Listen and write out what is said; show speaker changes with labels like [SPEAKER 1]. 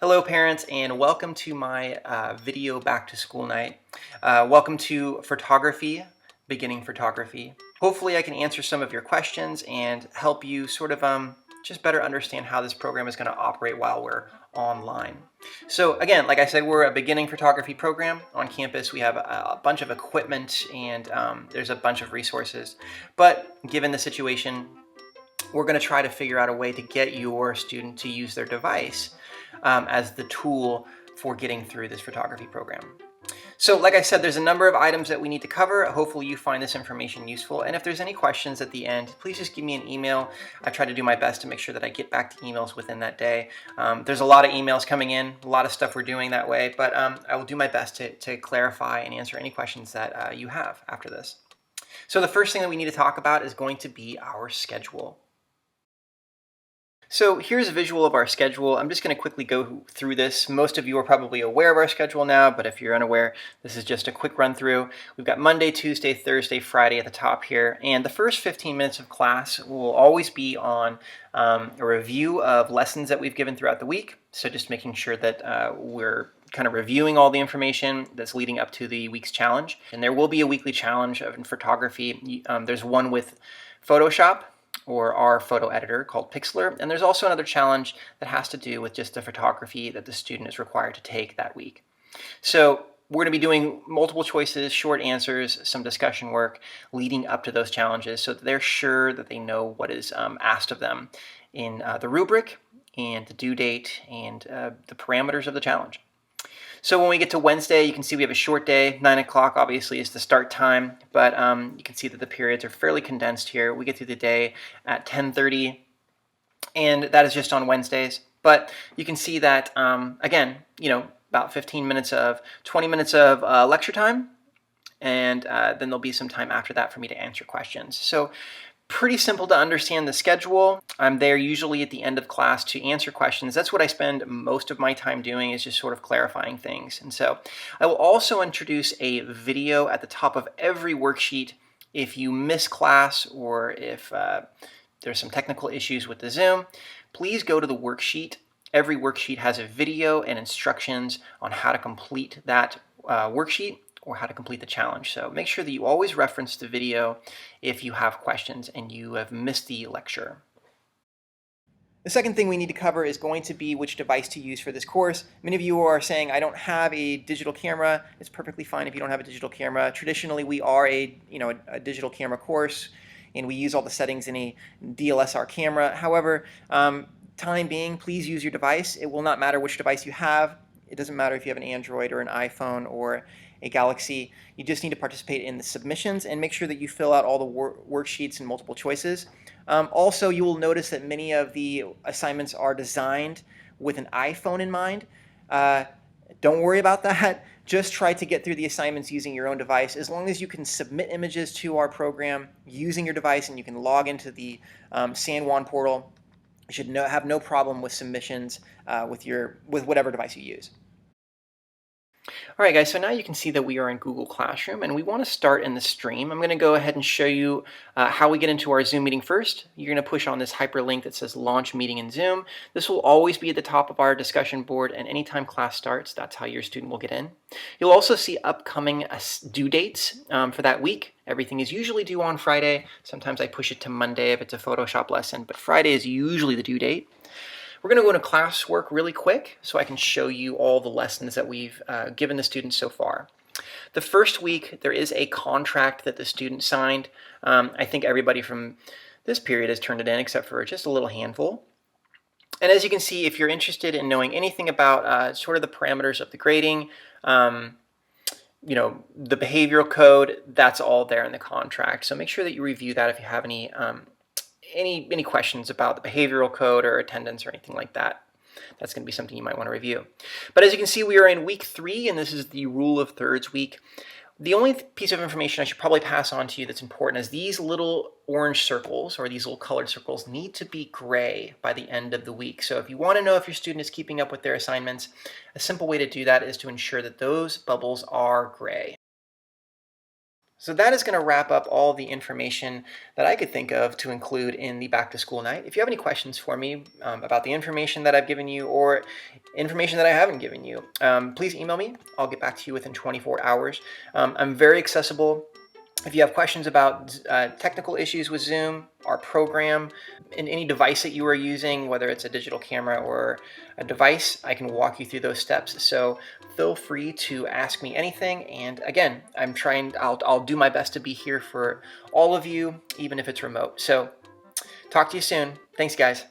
[SPEAKER 1] Hello parents, and welcome to my video back to school night. Welcome to photography, beginning photography. Hopefully I can answer some of your questions and help you sort of just better understand how this program is going to operate while we're online. So again, like I said, we're a beginning photography program on campus. We have a bunch of equipment and there's a bunch of resources. But given the situation, we're going to try to figure out a way to get your student to use their device as the tool for getting through this photography program. So like I said, there's a number of items that we need to cover. Hopefully you find this information useful. And if there's any questions at the end, please just give me an email. I try to do my best to make sure that I get back to emails within that day. There's a lot of emails coming in, a lot of stuff we're doing that way, but I will do my best to clarify and answer any questions that you have after this. So the first thing that we need to talk about is going to be our schedule. So here's a visual of our schedule. I'm just going to quickly go through this. Most of you are probably aware of our schedule now, but if you're unaware, this is just a quick run through. We've got Monday, Tuesday, Thursday, Friday at the top here, and the first 15 minutes of class will always be on a review of lessons that we've given throughout the week. So just making sure that we're kind of reviewing all the information that's leading up to the week's challenge. And there will be a weekly challenge in photography. There's one with Photoshop, or our photo editor called Pixlr. And there's also another challenge that has to do with just the photography that the student is required to take that week. So we're going to be doing multiple choices, short answers, some discussion work leading up to those challenges so that they're sure that they know what is asked of them in the rubric and the due date and the parameters of the challenge. So when we get to Wednesday, you can see we have a short day. 9 o'clock obviously is the start time, but you can see that the periods are fairly condensed here. We get through the day at 10:30, and that is just on Wednesdays. But you can see that, again, about 20 minutes of lecture time, and then there'll be some time after that for me to answer questions. So pretty simple to understand the schedule. I'm there usually at the end of class to answer questions. That's what I spend most of my time doing, is just sort of clarifying things. And so I will also introduce a video at the top of every worksheet. If you miss class or if there's some technical issues with the Zoom, please go to the worksheet. Every worksheet has a video and instructions on how to complete that worksheet or how to complete the challenge. So make sure that you always reference the video if you have questions and you have missed the lecture. The second thing we need to cover is going to be which device to use for this course. Many of you are saying, I don't have a digital camera. It's perfectly fine if you don't have a digital camera. Traditionally, we are a digital camera course, and we use all the settings in a DSLR camera. However, time being, please use your device. It will not matter which device you have. It doesn't matter if you have an Android or an iPhone or a Galaxy. You just need to participate in the submissions and make sure that you fill out all the worksheets and multiple choices. Also, you will notice that many of the assignments are designed with an iPhone in mind. Don't worry about that. Just try to get through the assignments using your own device. As long as you can submit images to our program using your device and you can log into the San Juan portal, you should have no problem with submissions with whatever device you use. All right, guys, so now you can see that we are in Google Classroom, and we want to start in the stream. I'm going to go ahead and show you how we get into our Zoom meeting first. You're going to push on this hyperlink that says Launch Meeting in Zoom. This will always be at the top of our discussion board, and anytime class starts, that's how your student will get in. You'll also see upcoming due dates for that week. Everything is usually due on Friday. Sometimes I push it to Monday if it's a Photoshop lesson, but Friday is usually the due date. We're going to go into classwork really quick so I can show you all the lessons that we've given the students so far. The first week, there is a contract that the student signed. I think everybody from this period has turned it in except for just a little handful. And as you can see, if you're interested in knowing anything about sort of the parameters of the grading, the behavioral code, that's all there in the contract. So make sure that you review that if you have any questions about the behavioral code or attendance or anything like that. That's going to be something you might want to review. But as you can see, we are in week 3, and this is the rule of thirds week. The only piece of information I should probably pass on to you that's important is these little orange circles, or these little colored circles, need to be gray by the end of the week. So if you want to know if your student is keeping up with their assignments, a simple way to do that is to ensure that those bubbles are gray. So that is going to wrap up all the information that I could think of to include in the back to school night. If you have any questions for me about the information that I've given you or information that I haven't given you, please email me. I'll get back to you within 24 hours. I'm very accessible. If you have questions about technical issues with Zoom, our program, and any device that you are using, whether it's a digital camera or a device, I can walk you through those steps. So feel free to ask me anything. And again, I'll do my best to be here for all of you, even if it's remote. So talk to you soon. Thanks, guys.